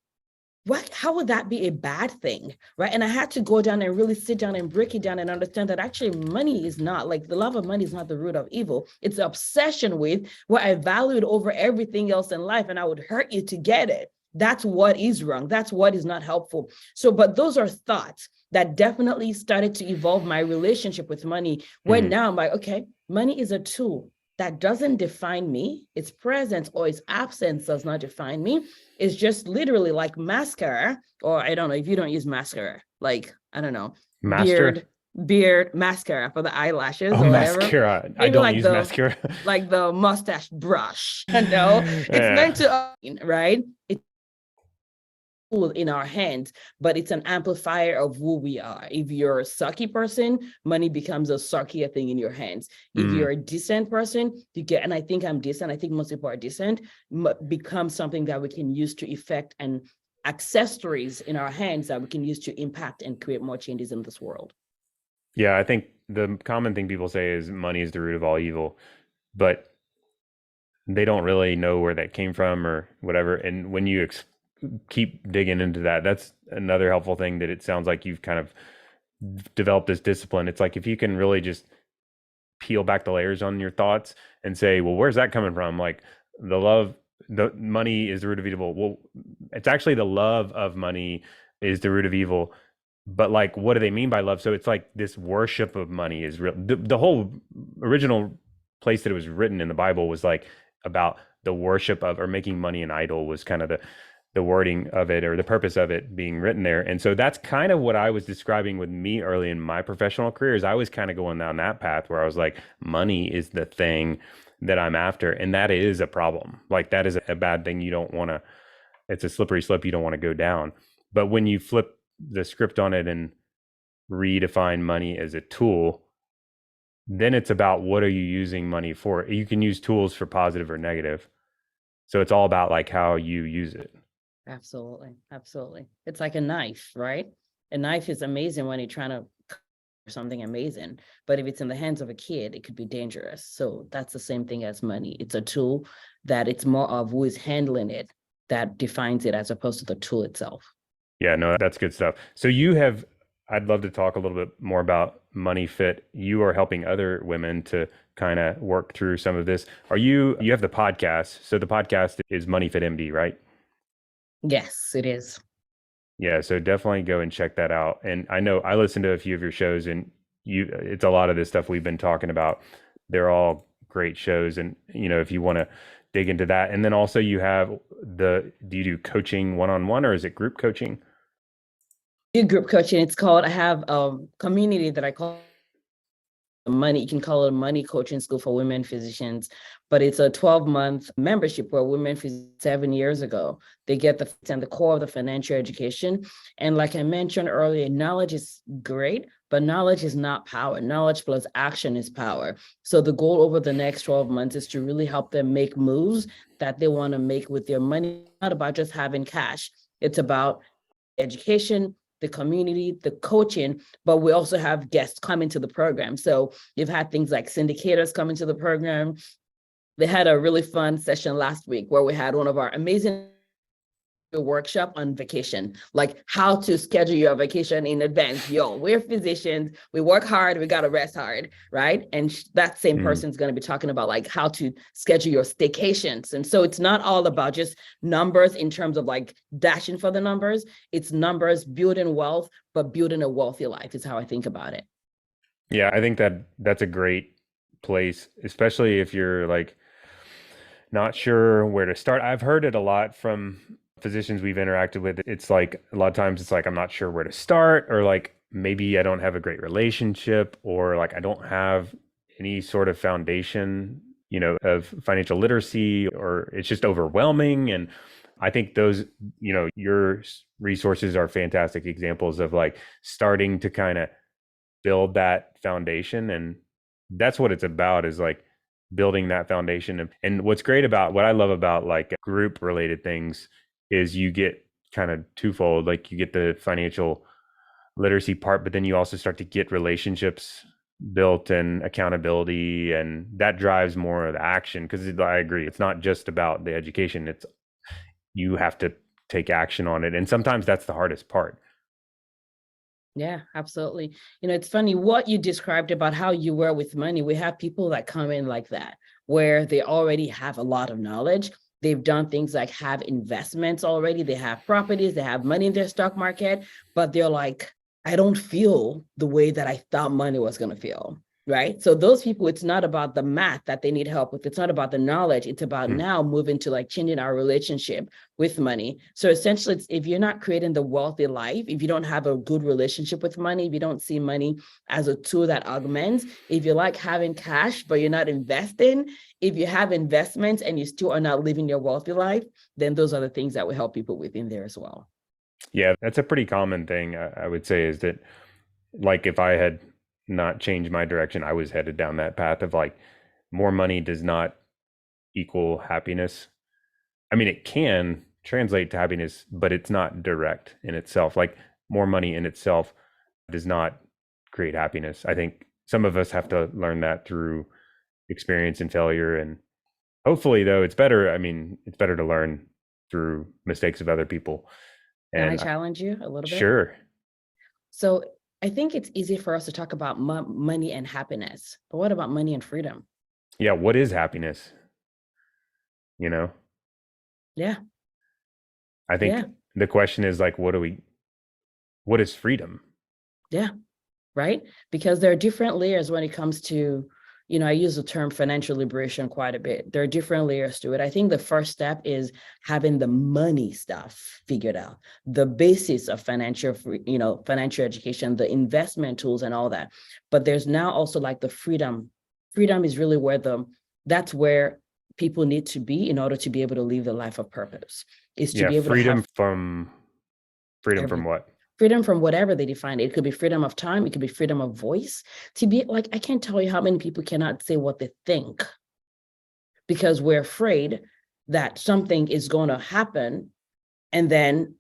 [SPEAKER 2] how would that be a bad thing, right? And I had to go down and really sit down and break it down and understand that actually money is not, like, the love of money is not the root of evil. It's the obsession with what I valued over everything else in life, and I would hurt you to get it. That's what is wrong. That's what is not helpful. So, but those are thoughts that definitely started to evolve my relationship with money, where now I'm like, okay, money is a tool that doesn't define me. Its presence or its absence does not define me. It's just literally like mascara, or I don't know if you don't use mascara, like, I don't know,
[SPEAKER 1] Master?
[SPEAKER 2] beard. beard mascara for the eyelashes
[SPEAKER 1] Oh,
[SPEAKER 2] or whatever.
[SPEAKER 1] mascara. I
[SPEAKER 2] Maybe
[SPEAKER 1] don't use mascara.
[SPEAKER 2] like the mustache brush. No, it's meant
[SPEAKER 1] Yeah.
[SPEAKER 2] to, right? It's in our hands, but it's an amplifier of who we are. If you're a sucky person, money becomes a suckier thing in your hands. If
[SPEAKER 1] Mm.
[SPEAKER 2] you're a decent person, you get, and I think I'm decent, I think most people are decent, becomes something that we can use to effect and accessories in our hands that we can use to impact and create more changes in this world.
[SPEAKER 1] Yeah, I think the common thing people say is money is the root of all evil, but they don't really know where that came from or whatever. And when you keep digging into that, that's another helpful thing that it sounds like you've kind of developed this discipline. It's like if you can really just peel back the layers on your thoughts and say, well, where's that coming from? Like the money is the root of evil. Well, it's actually the love of money is the root of evil. But like, what do they mean by love? So it's like this worship of money is real. The whole original place that it was written in the Bible was like about the worship of, or making money an idol was kind of the wording of it, or the purpose of it being written there. And so that's kind of what I was describing with me early in my professional career, is I was kind of going down that path where I was like, money is the thing that I'm after. And that is a problem. Like that is a bad thing. You don't want to, it's a slippery slope you don't want to go down. But when you flip the script on it and redefine money as a tool, then it's about what are you using money for? You can use tools for positive or negative. So it's all about like how you use it.
[SPEAKER 2] Absolutely. Absolutely. It's like a knife, right? A knife is amazing when you're trying to cut something amazing, but if it's in the hands of a kid, it could be dangerous. So that's the same thing as money. It's a tool that it's more of who is handling it that defines it as opposed to the tool itself.
[SPEAKER 1] Yeah, no, that's good stuff. So I'd love to talk a little bit more about MoneyFit. You are helping other women to kind of work through some of this. You have the podcast. So the podcast is MoneyFITMD, right?
[SPEAKER 2] Yes, it is.
[SPEAKER 1] Yeah, so definitely go and check that out. And I know I listened to a few of your shows, and it's a lot of this stuff we've been talking about. They're all great shows. And, if you want to dig into that. And then also you have do you do coaching one-on-one, or is it group coaching?
[SPEAKER 2] Group coaching. It's called, I have a community that I call money. You can call it a money coaching school for women physicians, but it's a 12-month membership where women 7 years ago, they get the core of the financial education. And like I mentioned earlier, knowledge is great, but knowledge is not power. Knowledge plus action is power. So the goal over the next 12 months is to really help them make moves that they want to make with their money. It's not about just having cash. It's about education, the community, the coaching, but we also have guests coming to the program. So you've had things like syndicators coming to the program. They had a really fun session last week where we had one of our amazing workshop on vacation, like how to schedule your vacation in advance. We're physicians, we work hard, we got to rest hard, right? And that same person's going to be talking about like how to schedule your staycations. And so it's not all about just numbers in terms of like dashing for the numbers. It's numbers, building wealth, but building a wealthy life is how I think about it.
[SPEAKER 1] Yeah, I think that's a great place, especially if you're like not sure where to start. I've heard it a lot from physicians we've interacted with. It's like a lot of times it's like I'm not sure where to start, or like maybe I don't have a great relationship, or like I don't have any sort of foundation, of financial literacy, or it's just overwhelming. And I think those, your resources are fantastic examples of like starting to kind of build that foundation. And that's what it's about, is like building that foundation. And what's great about what I love about like group related things is you get kind of twofold. Like you get the financial literacy part, but then you also start to get relationships built and accountability, and that drives more of the action. Because I agree, it's not just about the education, it's you have to take action on it, and sometimes that's the hardest part.
[SPEAKER 2] Yeah, absolutely. It's funny what you described about how you were with money. We have people that come in like that, where they already have a lot of knowledge. They've done things like have investments already. They have properties, they have money in their stock market, but they're like, I don't feel the way that I thought money was going to feel. right? So those people, it's not about the math that they need help with. It's not about the knowledge. It's about now moving to like changing our relationship with money. So essentially, if you're not creating the wealthy life, if you don't have a good relationship with money, if you don't see money as a tool that augments, if you like having cash, but you're not investing, if you have investments and you still are not living your wealthy life, then those are the things that will help people within there as well.
[SPEAKER 1] Yeah, that's a pretty common thing, I would say, is that like if I had not changed my direction, I was headed down that path of like more money does not equal happiness. I mean, it can translate to happiness, but it's not direct in itself. Like more money in itself does not create happiness. I think some of us have to learn that through experience and failure. And hopefully, though, it's better. I mean, it's better to learn through mistakes of other people.
[SPEAKER 2] Can I
[SPEAKER 1] And
[SPEAKER 2] challenge you a little bit?
[SPEAKER 1] sure.
[SPEAKER 2] So I think it's easy for us to talk about money and happiness, but what about money and freedom?
[SPEAKER 1] Yeah. What is happiness? You know,
[SPEAKER 2] Yeah,
[SPEAKER 1] I think
[SPEAKER 2] yeah,
[SPEAKER 1] the question is like, what is freedom?
[SPEAKER 2] yeah, right? Because there are different layers when it comes to, I use the term financial liberation quite a bit. There are different layers to it. I think the first step is having the money stuff figured out, the basis of financial education, the investment tools and all that. But there's now also like the freedom. Freedom is really that's where people need to be in order to be able to live the life of purpose, is to
[SPEAKER 1] Yeah.
[SPEAKER 2] be able to have
[SPEAKER 1] Freedom from
[SPEAKER 2] every
[SPEAKER 1] what?
[SPEAKER 2] freedom from whatever they define it. It could be freedom of time. It could be freedom of voice. To be like, I can't tell you how many people cannot say what they think because we're afraid that something is going to happen and then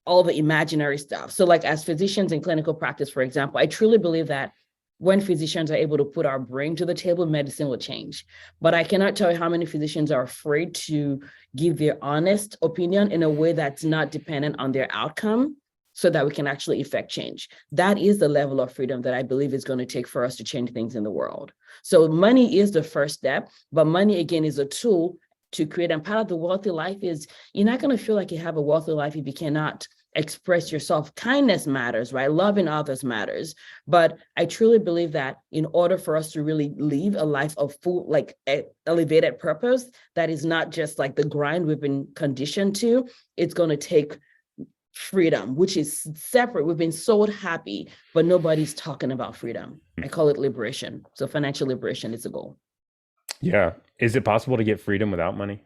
[SPEAKER 2] all the imaginary stuff. So like as physicians in clinical practice, for example, I truly believe that when physicians are able to put our brain to the table, medicine will change. But I cannot tell you how many physicians are afraid to give their honest opinion in a way that's not dependent on their outcome so that we can actually effect change. That is the level of freedom that I believe is going to take for us to change things in the world. So money is the first step, but money again is a tool to create. And part of the wealthy life is you're not going to feel like you have a wealthy life if you cannot express yourself. Kindness matters, right? Loving others matters. But I truly believe that in order for us to really live a life of full, like elevated purpose, that is not just like the grind we've been conditioned to, it's going to take freedom, which is separate. We've been sold happy, but nobody's talking about freedom. I call it liberation. So financial liberation is a goal.
[SPEAKER 1] Yeah. Is it possible to get freedom without money?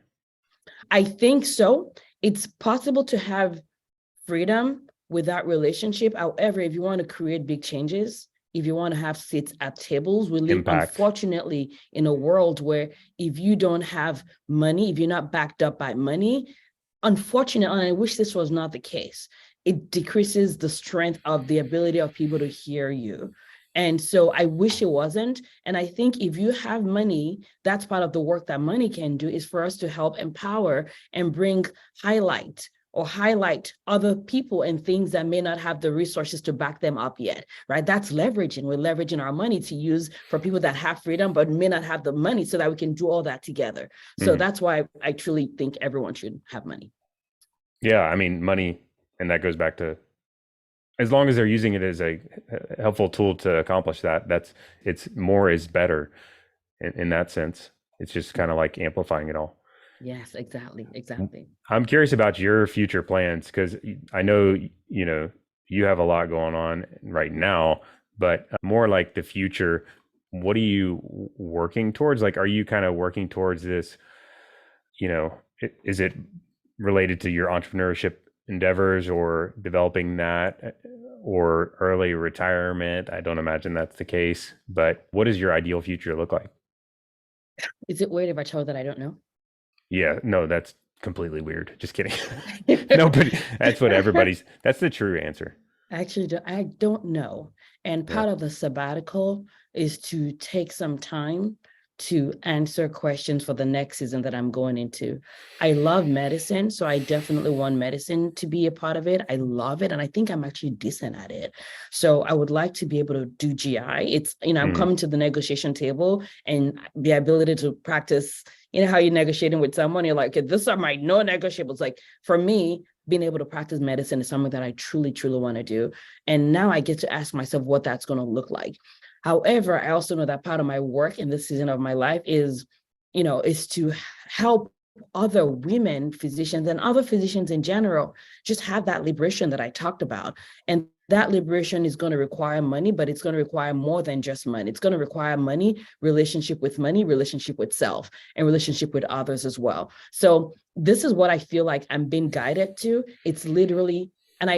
[SPEAKER 2] I think so. It's possible to have freedom without relationship. However, if you want to create big changes, if you want to have seats at tables, we live
[SPEAKER 1] Impact.
[SPEAKER 2] unfortunately in a world where if you don't have money, if you're not backed up by money, unfortunately, and I wish this was not the case, it decreases the strength of the ability of people to hear you. And so I wish it wasn't. And I think if you have money, that's part of the work that money can do, is for us to help empower and highlight other people and things that may not have the resources to back them up yet, right? That's leveraging. We're leveraging our money to use for people that have freedom, but may not have the money so that we can do all that together. So that's why I truly think everyone should have money.
[SPEAKER 1] Yeah. I mean, money, and that goes back to as long as they're using it as a helpful tool to accomplish that, it's more is better in that sense. It's just kind of like amplifying it all.
[SPEAKER 2] Yes, exactly.
[SPEAKER 1] I'm curious about your future plans because I know, you have a lot going on right now, but more like the future. What are you working towards? Like, are you kind of working towards this? Is it related to your entrepreneurship endeavors or developing that or early retirement? I don't imagine that's the case, but what does your ideal future look like?
[SPEAKER 2] Is it weird if I told that I don't know?
[SPEAKER 1] Yeah, no, that's completely weird. Just kidding. Nobody, that's the true answer.
[SPEAKER 2] Actually, I don't know. And
[SPEAKER 1] Yeah.
[SPEAKER 2] part of the sabbatical is to take some time to answer questions for the next season that I'm going into. I love medicine, so I definitely want medicine to be a part of it. I love it, and I think I'm actually decent at it. So I would like to be able to do GI. It's, I'm coming to the negotiation table and the ability to practice, how you're negotiating with someone, you're like, okay, these are my non-negotiables. Like for me, being able to practice medicine is something that I truly, truly want to do. And now I get to ask myself what that's going to look like. However, I also know that part of my work in this season of my life is, is to help other women physicians and other physicians in general just have that liberation that I talked about. And that liberation is going to require money, but it's going to require more than just money. It's going to require money, relationship with self, and relationship with others as well. So this is what I feel like I'm being guided to. It's literally, and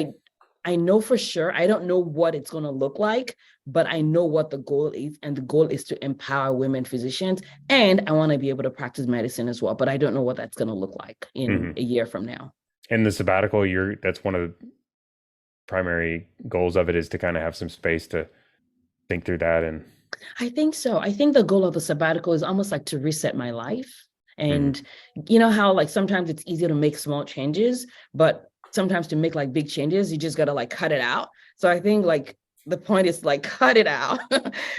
[SPEAKER 2] I know for sure, I don't know what it's going to look like, but I know what the goal is. And the goal is to empower women physicians. And I want to be able to practice medicine as well, but I don't know what that's going to look like in a year from now.
[SPEAKER 1] And the sabbatical, that's one of the primary goals of it, is to kind of have some space to think through that. And
[SPEAKER 2] I think so. I think the goal of the sabbatical is almost like to reset my life. And you know how like sometimes it's easier to make small changes, but sometimes to make like big changes, you just got to like cut it out. So I think like the point is like cut it out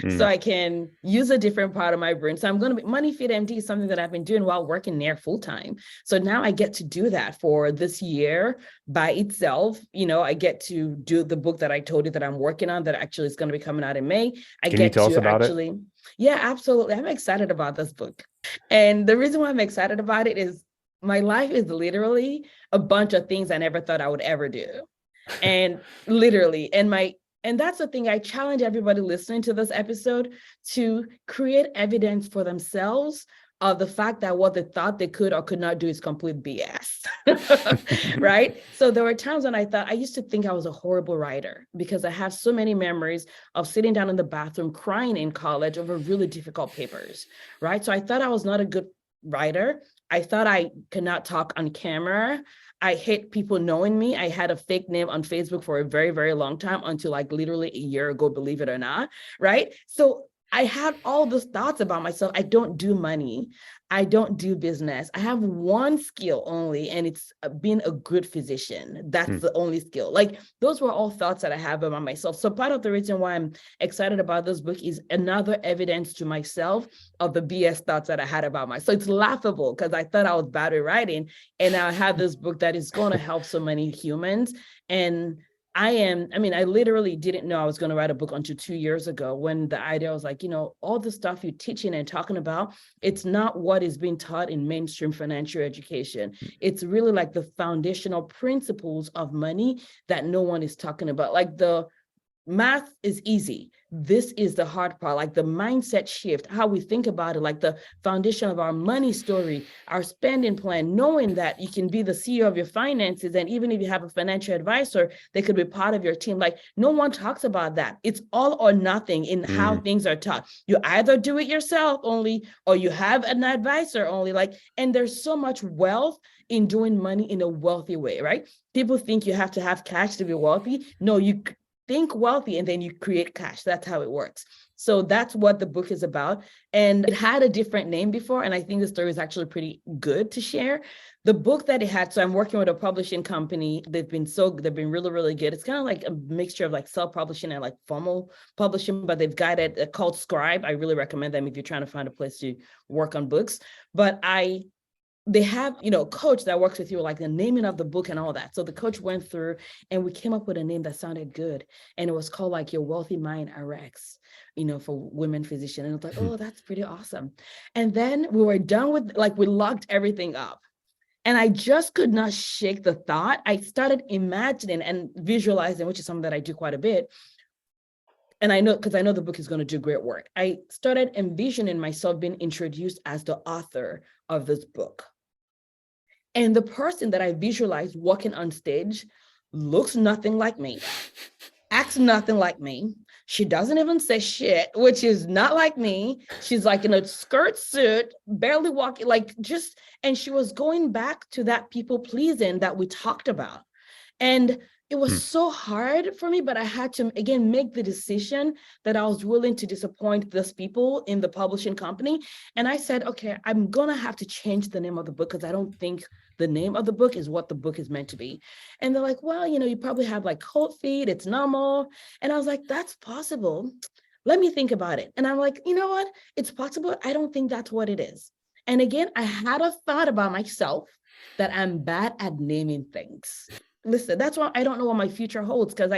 [SPEAKER 2] so I can use a different part of my brain. So I'm going to be MoneyFITMD is something that I've been doing while working there full time. So now I get to do that for this year by itself. I get to do the book that I told you that I'm working on that actually is going to be coming out in May.
[SPEAKER 1] Can you tell us about it?
[SPEAKER 2] Yeah, absolutely. I'm excited about this book. And the reason why I'm excited about it is my life is literally a bunch of things I never thought I would ever do. And literally, and that's the thing, I challenge everybody listening to this episode to create evidence for themselves of the fact that what they thought they could or could not do is complete BS, right? So there were times when I used to think I was a horrible writer because I have so many memories of sitting down in the bathroom crying in college over really difficult papers, right? So I thought I was not a good writer. I thought I could not talk on camera. I hate people knowing me. I had a fake name on Facebook for a very, very long time until like literally a year ago, believe it or not, right? So I had all those thoughts about myself. I don't do money. I don't do business. I have one skill only, and it's being a good physician. That's the only skill. Like those were all thoughts that I have about myself. So part of the reason why I'm excited about this book is another evidence to myself of the BS thoughts that I had about myself. So it's laughable because I thought I was bad at writing, and now I have this book that is going to help so many humans. And I literally didn't know I was going to write a book until 2 years ago when the idea was like, all the stuff you're teaching and talking about, it's not what is being taught in mainstream financial education. It's really like the foundational principles of money that no one is talking about. Like the math is easy. This is the hard part, like the mindset shift, how we think about it, like the foundation of our money story, our spending plan, knowing that you can be the CEO of your finances. And even if you have a financial advisor, they could be part of your team. Like no one talks about that. It's all or nothing in how things are taught. You either do it yourself only, or you have an advisor only. And there's so much wealth in doing money in a wealthy way, right? People think you have to have cash to be wealthy. No, you think wealthy and then you create cash. That's how it works. So that's what the book is about. And it had a different name before, and I think the story is actually pretty good to share. The book that it had, so I'm working with a publishing company. They've been really, really good. It's kind of like a mixture of like self-publishing and like formal publishing, but they've got it called Scribe. I really recommend them if you're trying to find a place to work on books. But they have, a coach that works with you, like the naming of the book and all that. So the coach went through and we came up with a name that sounded good. And it was called like Your Wealthy Mind RX, for women physicians. And it was like, oh, that's pretty awesome. And then we were done with, we locked everything up. And I just could not shake the thought. I started imagining and visualizing, which is something that I do quite a bit. And I know, because I know the book is going to do great work. I started envisioning myself being introduced as the author of this book. And the person that I visualized walking on stage looks nothing like me, acts nothing like me. She doesn't even say shit, which is not like me. She's like in a skirt suit, barely walking, and she was going back to that people pleasing that we talked about. And it was so hard for me, but I had to, again, make the decision that I was willing to disappoint those people in the publishing company. And I said, okay, I'm going to have to change the name of the book because I don't think the name of the book is what the book is meant to be. And they're like, well, you probably have like cold feet, it's normal. And I was like, that's possible. Let me think about it. And I'm like, you know what? It's possible. I don't think that's what it is. And again, I had a thought about myself that I'm bad at naming things. Listen, that's why I don't know what my future holds, because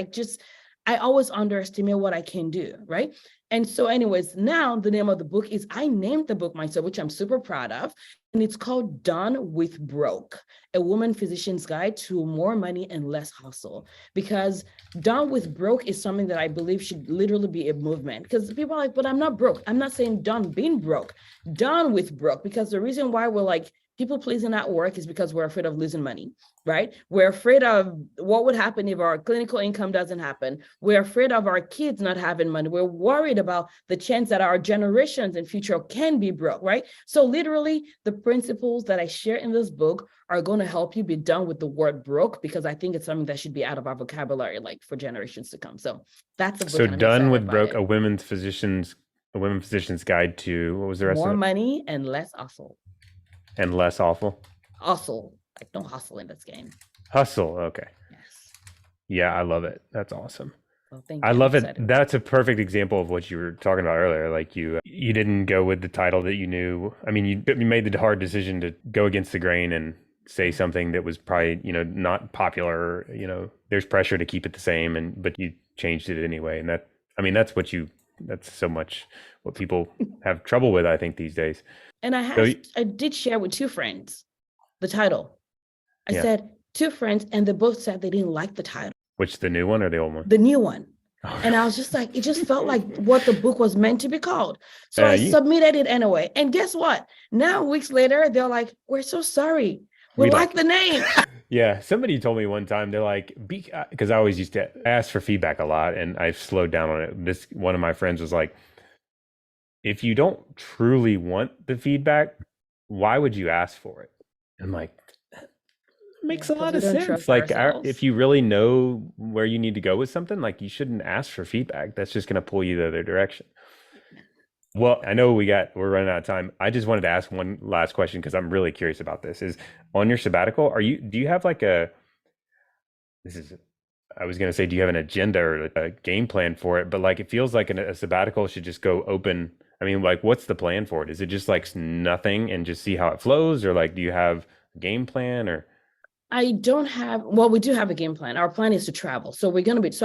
[SPEAKER 2] I always underestimate what I can do, right? And so anyways, now the name of the book is, I named the book myself, which I'm super proud of. And it's called Done with Broke, a woman physician's guide to more money and less hustle. Because Done with Broke is something that I believe should literally be a movement. Because people are like, but I'm not broke. I'm not saying done being broke, done with broke. Because the reason why we're like, people pleasing at work is because we're afraid of losing money, right? We're afraid of what would happen if our clinical income doesn't happen. We're afraid of our kids not having money. We're worried about the chance that our generations in future can be broke, right? So literally the principles that I share in this book are going to help you be done with the word broke, because I think it's something that should be out of our vocabulary, like for generations to come. So that's a book,
[SPEAKER 1] So
[SPEAKER 2] and I'm
[SPEAKER 1] Done
[SPEAKER 2] excited
[SPEAKER 1] with
[SPEAKER 2] about
[SPEAKER 1] Broke,
[SPEAKER 2] it.
[SPEAKER 1] a women's physician's guide to, what was the rest
[SPEAKER 2] More
[SPEAKER 1] of it?
[SPEAKER 2] money and less hustle.
[SPEAKER 1] And less awful.
[SPEAKER 2] Hustle, like no hustle in this game.
[SPEAKER 1] Hustle. Okay.
[SPEAKER 2] Yes.
[SPEAKER 1] Yeah, I love it. That's awesome.
[SPEAKER 2] Well, thank
[SPEAKER 1] I
[SPEAKER 2] you. I'm
[SPEAKER 1] love it.
[SPEAKER 2] excited.
[SPEAKER 1] That's a perfect example of what you were talking about earlier. Like you didn't go with the title that you knew. I mean, you made the hard decision to go against the grain and say something that was probably, not popular. There's pressure to keep it the same, but you changed it anyway. And I mean, that's so much what people have trouble with, I think, these days.
[SPEAKER 2] And
[SPEAKER 1] So
[SPEAKER 2] I did share with two friends the title. I
[SPEAKER 1] yeah,
[SPEAKER 2] said two friends, and they both said they didn't like the title,
[SPEAKER 1] which, the new one or the old one?
[SPEAKER 2] the new one.
[SPEAKER 1] Oh,
[SPEAKER 2] And I was just like, it just felt like what the book was meant to be called. So
[SPEAKER 1] yeah,
[SPEAKER 2] I submitted it anyway. And guess what? Now, weeks later, they're like, we're so sorry. We like the name.
[SPEAKER 1] Yeah, somebody told me one time, they're like, because I always used to ask for feedback a lot, and I've slowed down on it. One of my friends was like, if you don't truly want the feedback, why would you ask for it? I'm like, that makes a lot of sense. Like, if you really know where you need to go with something, like, you shouldn't ask for feedback. That's just going to pull you the other direction. Well, I know we're running out of time. I just wanted to ask one last question, because I'm really curious about this. Is, on your sabbatical, do you have like I was going to say, do you have an agenda or a game plan for it? But like, it feels like a sabbatical should just go open. I mean, like, what's the plan for it? Is it just like nothing and just see how it flows? Or like, do you have a game plan? Or
[SPEAKER 2] I don't have, well, we do have a game plan. Our plan is to travel. So we're going to be,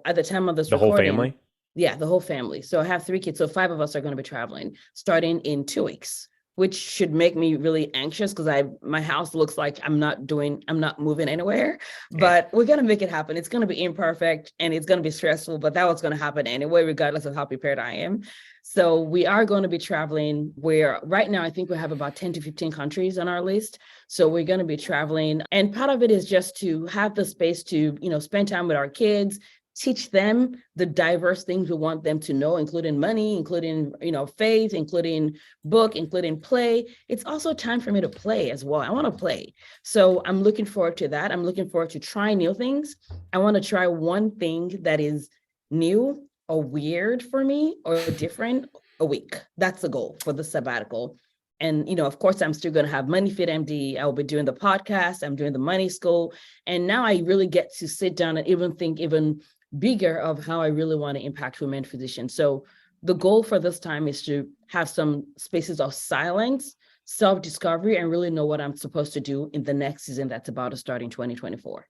[SPEAKER 2] at the time of this
[SPEAKER 1] the whole
[SPEAKER 2] recording,
[SPEAKER 1] family?
[SPEAKER 2] Yeah, the whole family. So I have 3 kids. So 5 of us are going to be traveling starting in 2 weeks, which should make me really anxious, because my house looks like I'm not moving anywhere, but we're going to make it happen. It's going to be imperfect and it's going to be stressful, but that was going to happen anyway, regardless of how prepared I am. So we are going to be traveling, where right now I think we have about 10 to 15 countries on our list. So we're going to be traveling. And part of it is just to have the space to, spend time with our kids, teach them the diverse things we want them to know, including money, including, faith, including book, including play. It's also time for me to play as well. I want to play. So I'm looking forward to that. I'm looking forward to trying new things. I want to try one thing that is new or weird for me or different a week. That's the goal for the sabbatical. And, of course, I'm still going to have MoneyFITMD. I'll be doing the podcast. I'm doing the money school. And now I really get to sit down and even think even bigger of how I really want to impact women physicians. So the goal for this time is to have some spaces of silence, self-discovery, and really know what I'm supposed to do in the next season that's about to start in 2024.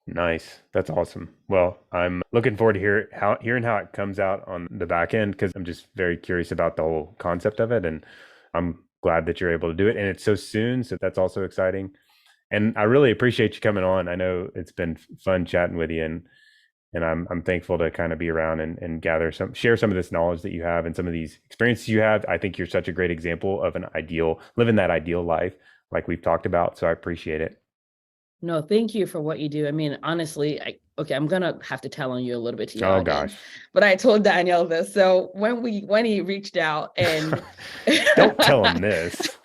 [SPEAKER 1] Nice. That's awesome. Well, I'm looking forward to hearing how it comes out on the back end, because I'm just very curious about the whole concept of it. And I'm glad that you're able to do it. And it's so soon. So that's also exciting. And I really appreciate you coming on. I know it's been fun chatting with you, and I'm thankful to kind of be around and share some of this knowledge that you have and some of these experiences you have. I think you're such a great example of living that ideal life like we've talked about. So I appreciate it.
[SPEAKER 2] No, thank you for what you do. I mean, honestly, I'm gonna have to tell on you a little bit to your audience.
[SPEAKER 1] Gosh.
[SPEAKER 2] But I told Daniel this. So when he reached out and
[SPEAKER 1] don't tell him this.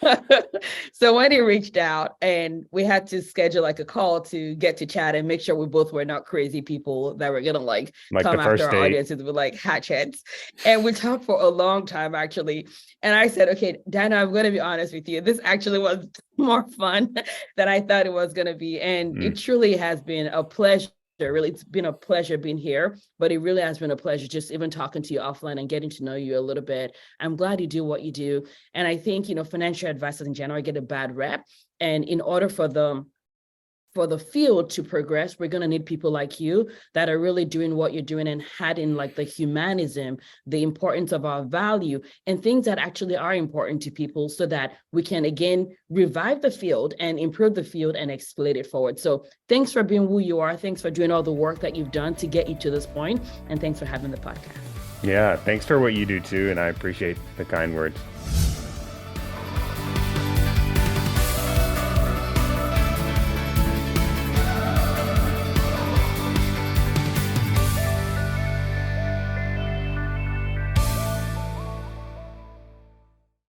[SPEAKER 2] So when he reached out and we had to schedule like a call to get to chat and make sure we both were not crazy people that were gonna like come after our audiences with like hatchets. And we talked for a long time actually. And I said, okay, Daniel, I'm gonna be honest with you. This actually was more fun than I thought it was gonna be. And it truly has been a pleasure. Really, it's been a pleasure being here, but it really has been a pleasure just even talking to you offline and getting to know you a little bit. I'm glad you do what you do. And I think, financial advisors in general get a bad rep. And in order for for the field to progress, we're going to need people like you that are really doing what you're doing and adding like the humanism, the importance of our value, and things that actually are important to people so that we can, again, revive the field and improve the field and escalate it forward. So thanks for being who you are. Thanks for doing all the work that you've done to get you to this point. And thanks for having the podcast.
[SPEAKER 1] Yeah, thanks for what you do too. And I appreciate the kind words.